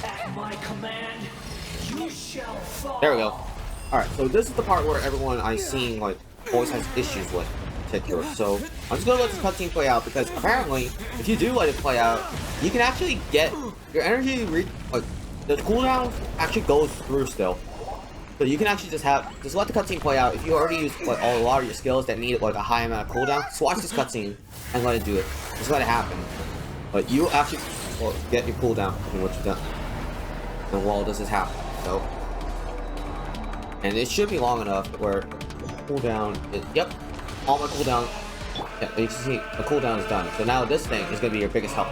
At my command, you shall fall. There we go. Alright, so this is the part where everyone I've seen, like, always has issues with in particular. So, I'm just gonna let this cutscene play out, because apparently, if you do let it play out, you can actually get your energy, like, the cooldown actually goes through still. So you can actually just let the cutscene play out. If you already used, like, a lot of your skills that need, like, a high amount of cooldown, just watch this cutscene and let it do it. Just let it happen. But you actually get your cooldown in what you've done. And while this is happening, so. And it should be long enough where cooldown is, yep, all my cooldown, yeah, you can see the cooldown is done. So now this thing is going to be your biggest help.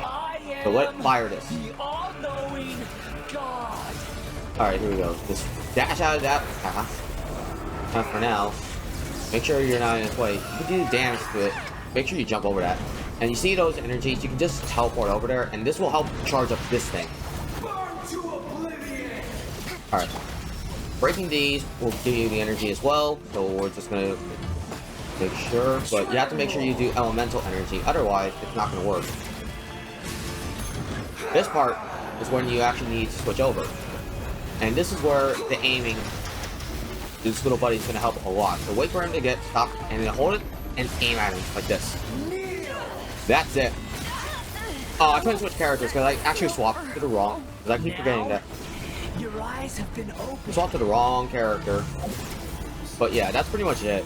So let it fire this. Alright, here we go. Just dash out of that path. Not for now. Make sure you're not in its way. You can do damage to it. Make sure you jump over that. And you see those energies, you can just teleport over there, and this will help charge up this thing. Alright. Breaking these will give you the energy as well, so we're just gonna make sure, but you have to make sure you do elemental energy, otherwise it's not gonna work. This part is when you actually need to switch over. And this is where the aiming, this little buddy is gonna help a lot. So wait for him to get stopped, and then hold it, and aim at him, like this. That's it. Oh, I couldn't switch characters, because I actually swapped to the wrong, because I keep forgetting that. Your eyes have been opened. Swap to the wrong character. But yeah, that's pretty much it.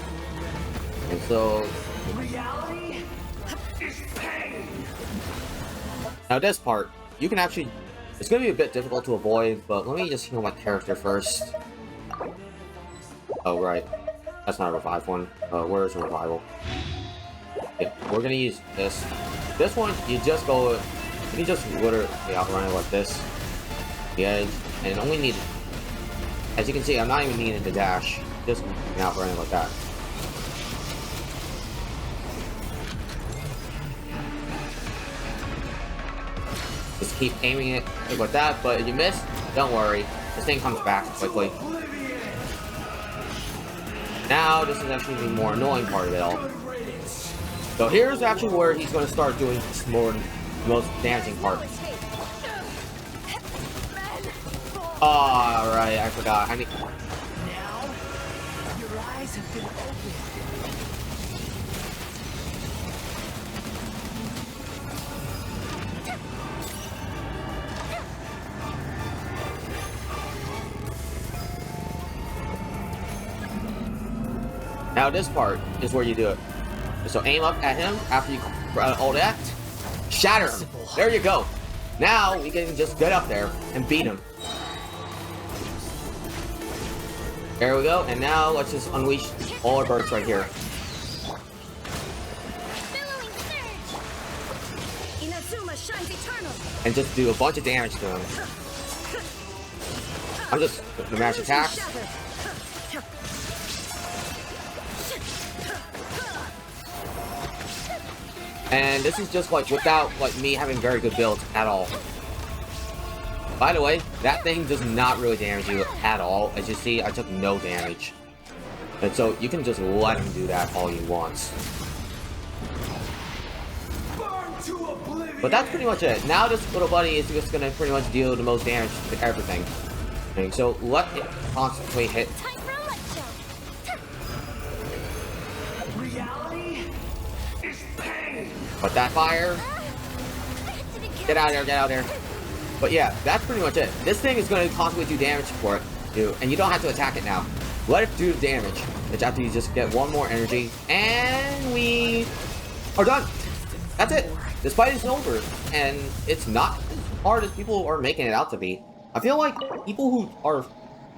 And so Reality is pain. now this part, you can actually, it's gonna be a bit difficult to avoid, but let me just heal my character first. Oh right. That's not a revive one. Where's the revival? Yeah, we're gonna use this. This one, you just go, you just literally outrun it like this. The edge. And only need, as you can see, I'm not even needing the dash. Just outrun it like that. Just keep aiming it like that, but if you miss, don't worry. This thing comes back quickly. Now, this is actually the more annoying part of it all. So here's actually where he's going to start doing the most damaging part. Oh, right, I forgot. I need. Now, your eyes have been opened. Now this part is where you do it. So aim up at him after you all that. Shatter him. There you go. Now we can just get up there and beat him. There we go, and now let's just unleash all our bursts right here. And just do a bunch of damage to him. I'm just the mash attacks. And this is just like without like me having very good builds at all. By the way, that thing does not really damage you at all. As you see, I took no damage. And so you can just let him do that all you want. But that's pretty much it. Now this little buddy is just gonna pretty much deal the most damage to everything. And so let it constantly hit. Reality is pain. But that fire. Get out of there, get out of there. But yeah, that's pretty much it. This thing is going to constantly do damage for you, and you don't have to attack it now. Let it do the damage. It's after you just get one more energy, and we are done. That's it. This fight is over, and it's not as hard as people are making it out to be. I feel like people who are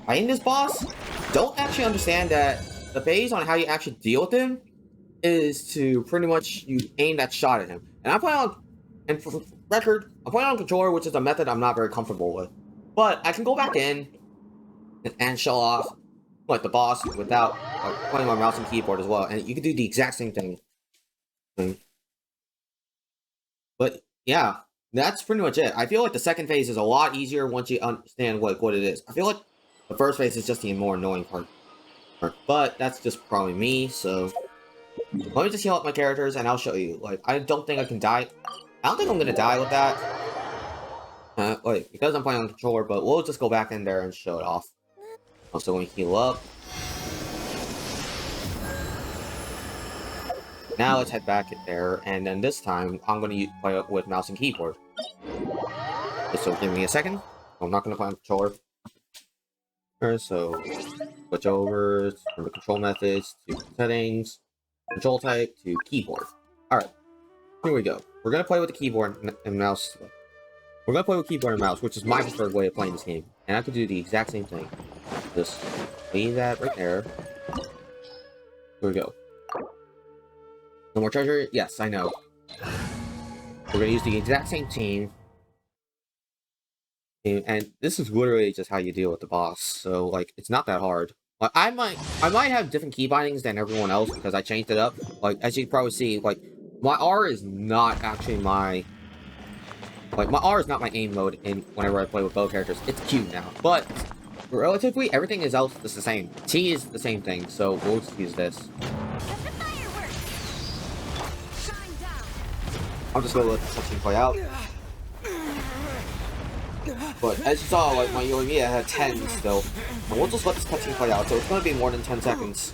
fighting this boss don't actually understand that the phase on how you actually deal with him is to pretty much you aim that shot at him. And I'm playing on, and for record, I'm playing on controller, which is a method I'm not very comfortable with. But I can go back in and show off like the boss without playing on mouse and keyboard as well, and you can do the exact same thing. But yeah, that's pretty much it. I feel like the second phase is a lot easier once you understand what it is. I feel like the first phase is just the more annoying part. But that's just probably me, so let me just heal up my characters and I'll show you. Like, I don't think I can die. I don't think I'm gonna die with that. Wait, because I'm playing on the controller, but we'll just go back in there and show it off. Also, going to heal up. Now let's head back in there, and then this time I'm going to play it with mouse and keyboard. So give me a second. I'm not going to play on the controller. Alright, so switch over from the control methods to settings, control type to keyboard. Alright, here we go. We're going to play with the keyboard and mouse. We're going to play with keyboard and mouse, which is my preferred way of playing this game. And I could do the exact same thing. Just leave that right there. Here we go. No more treasure? Yes, I know. We're going to use the exact same team. And this is literally just how you deal with the boss. So, like, it's not that hard. Like, I might have different key bindings than everyone else because I changed it up. Like, as you can probably see, like, my R is not actually my... Like, my R is not my aim mode in whenever I play with both characters. It's Q now. But, relatively, everything else is the same. T is the same thing, so we'll just use this. I'm just gonna let the cutscene play out. But, as you saw, like, my Yoimiya had 10 still. And we'll just let this cutscene play out, so it's gonna be more than 10 seconds.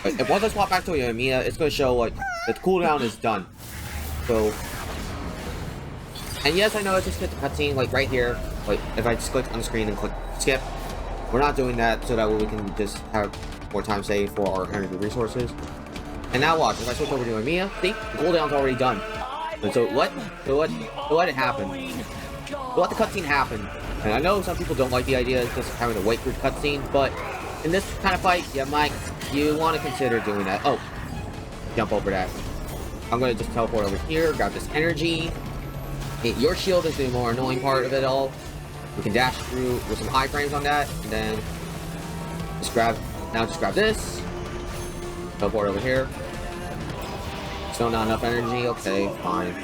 Like, once I swap back to Yoimiya, it's gonna show, like, that the cooldown is done. So... And yes, I know I just hit the cutscene, like, right here. Like, if I just click on the screen and click skip. We're not doing that, so that way we can just have more time saved for our energy resources. And now watch, if I switch over to Yoimiya, see? The cooldown's already done. And so let it happen. Let the cutscene happen. And I know some people don't like the idea of just having to wait for the cutscene, but in this kind of fight, yeah, Mike, you want to consider doing that. Oh, jump over that. I'm going to just teleport over here, grab this energy. Your shield is the more annoying part of it all. We can dash through with some iframes on that, and then just grab this. Teleport over here. Still not enough energy, okay, fine.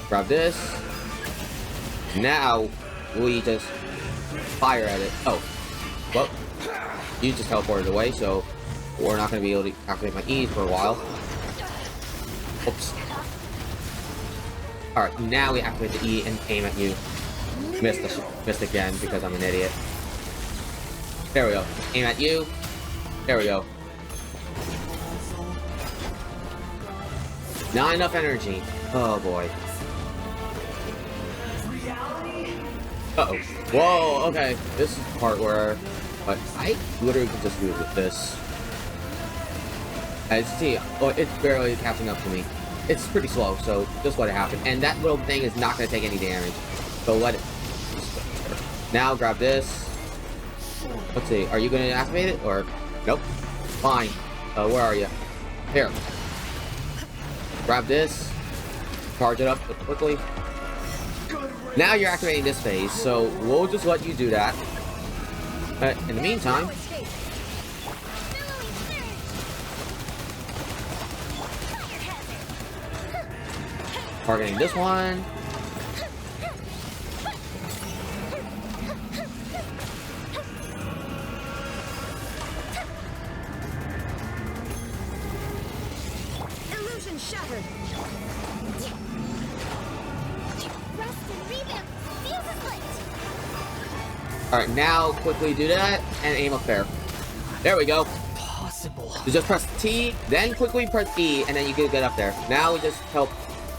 Grab this. Now, we just fire at it. Oh, well, you just teleported away, so we're not going to be able to activate my E's for a while. Oops. Alright, now we activate the E and aim at you. Missed again because I'm an idiot. There we go. Aim at you. There we go. Not enough energy. Oh boy. Uh-oh. Whoa, okay. This is the part where... But I literally can just do it with this. As you see, oh, it's barely catching up to me. It's pretty slow, so just let it happen. And that little thing is not going to take any damage. So let it... Now grab this. Let's see, are you going to activate it? Or... Nope. Fine. Where are you? Here. Grab this. Charge it up quickly. Now you're activating this phase, so we'll just let you do that. In the meantime... Targeting this one. Illusion shattered. Alright, now quickly do that and aim up there. There we go. Possible. You just press T, then quickly press E, and then you can get up there. Now we just help.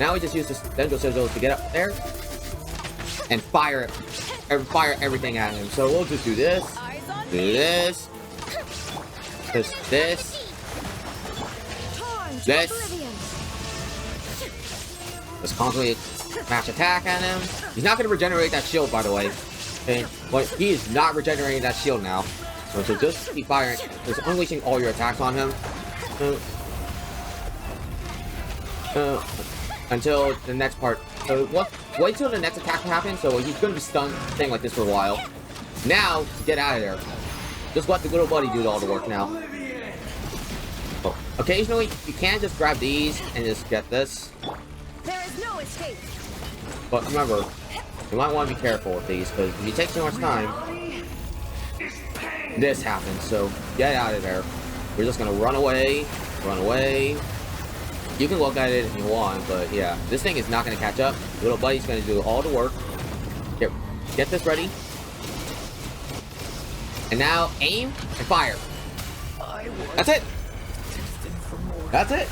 Now we just use this Dendro Sigils to get up there and fire everything at him. So we'll just do this, this, Just constantly smash attack at him. He's not going to regenerate that shield, by the way. Okay, but he is not regenerating that shield now. So just keep firing, just unleashing all your attacks on him. Until the next part. So wait till the next attack happens, so he's gonna be stunned, staying like this for a while. Now, get out of there. Just let the little buddy do all the work now. Oh, occasionally, you can just grab these and just get this. There is no escape. But remember, you might want to be careful with these, because if you take too much time, this happens, so get out of there. We're just gonna run away, run away. You can look at it if you want, but yeah, this thing is not gonna catch up. Little buddy's gonna do all the work. Here, get this ready. And now aim and fire. That's it. That's it.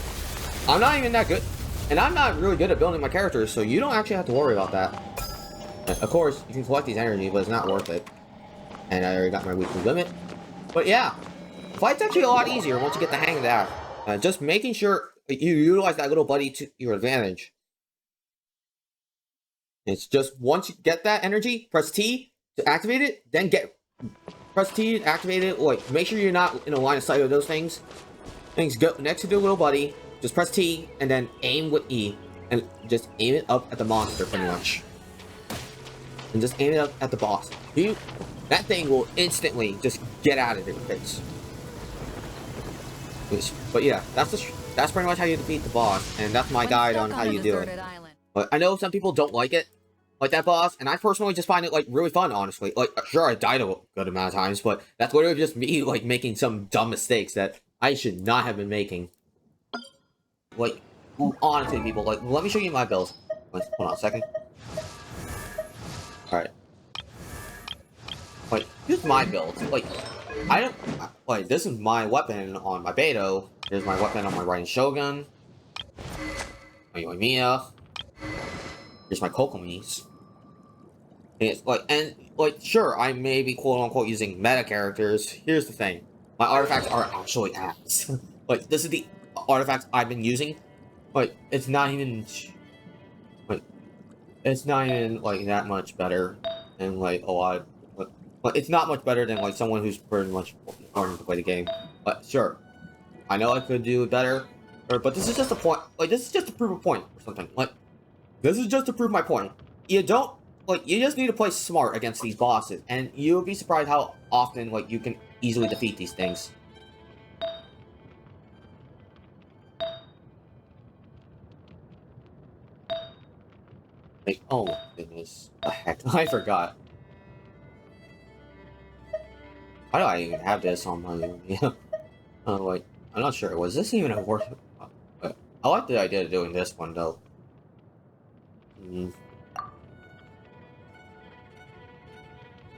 I'm not even that good. And I'm not really good at building my characters, so you don't actually have to worry about that. Of course, you can collect these energy, but it's not worth it. And I already got my weekly limit. But yeah, fight's actually a lot easier once you get the hang of that. Just making sure that you utilize that little buddy to your advantage. It's just once you get that energy, press T to activate it, then press T to activate it. Like, make sure you're not in a line of sight of those things. Things go next to the little buddy. Just press T and then aim with E, and just aim it up at the monster, pretty much. And just aim it up at the boss. That thing will instantly just get out of your face. But yeah, that's pretty much how you defeat the boss, and that's my guide on how you do it. But I know some people don't like it, like that boss, and I personally just find it like really fun, honestly. Like, sure, I died a good amount of times, but that's literally just me like making some dumb mistakes that I should not have been making. Like, honestly, people, like, let me show you my builds. Hold on a second. Alright. Like, here's my build. Like, I don't... Like, this is my weapon on my Beto. Here's my weapon on my Raiden Shogun. My Yoimiya. Here's my Kokomis. It's like, and, like, sure, I may be quote-unquote using meta characters. Here's the thing. My artifacts are actually ass. Like, this is the artifacts I've been using, but it's not even like that much better than like a lot. But it's not much better than like someone who's pretty much learning to play the game. But sure, I know I could do it better, but this is just a point. Like, this is just to prove a point or something. Like, this is just to prove my point. You don't you just need to play smart against these bosses, and you'll be surprised how often like you can easily defeat these things. Like, oh my goodness. The heck? I forgot. Why do I even have this on my... Yeah. Like, I'm not sure. Was this even a worth... I like the idea of doing this one, though.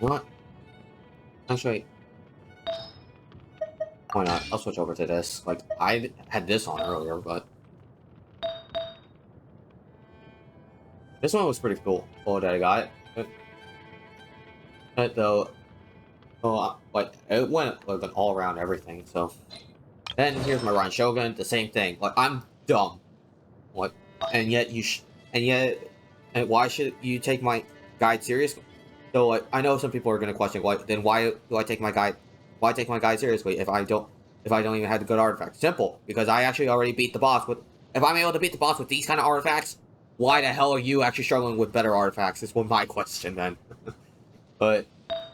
What? Actually... Why not? I'll switch over to this. Like, I had this on earlier, but... This one was pretty cool. Oh, that I got it. But though, like, it went like an all around everything. So then here's my Raiden Shogun. The same thing. Like, I'm dumb. What? And yet and why should you take my guide seriously? So like, I know some people are gonna question, why do I take my guide? Why take my guide seriously if I don't even have the good artifacts? Simple, because I actually already beat the boss with. If I'm able to beat the boss with these kind of artifacts, why the hell are you actually struggling with better artifacts? Is my question then. But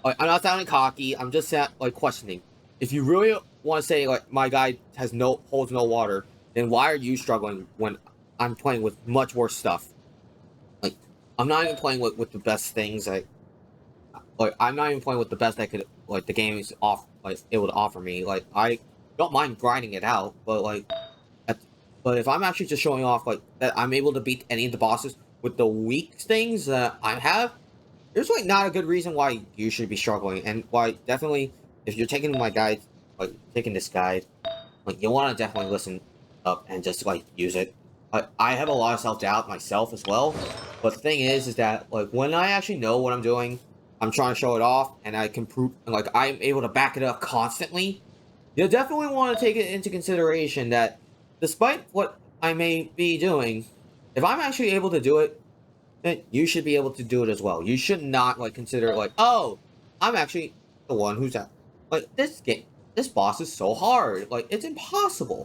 like, I'm not sounding cocky. I'm just like questioning. If you really want to say like my guide holds no water, then why are you struggling when I'm playing with much worse stuff? Like, I'm not even playing with the best things. I'm not even playing with the best that could the game is able to offer me. Like, I don't mind grinding it out, but like. But if I'm actually just showing off, like, that I'm able to beat any of the bosses with the weak things that I have, there's, like, not a good reason why you should be struggling. And why, definitely, if you're taking my guide, like, taking this guide, like, you want to definitely listen up and just, like, use it. I have a lot of self-doubt myself as well. But the thing is that, like, when I actually know what I'm doing, I'm trying to show it off, and I can prove, like, I'm able to back it up constantly, you definitely want to take it into consideration that despite what I may be doing, if I'm actually able to do it, then you should be able to do it as well. You should not, like, consider, like, oh, I'm actually the one who's at, like, this boss is so hard. Like, it's impossible.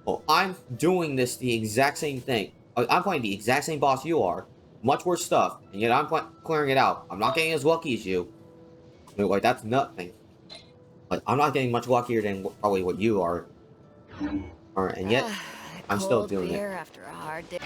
Well, I'm doing the exact same thing. I'm playing the exact same boss you are. Much worse stuff. And yet I'm clearing it out. I'm not getting as lucky as you. Like, that's nothing. Like, I'm not getting much luckier than probably what you are. Alright, and yet, I'm still doing it. After a hard day.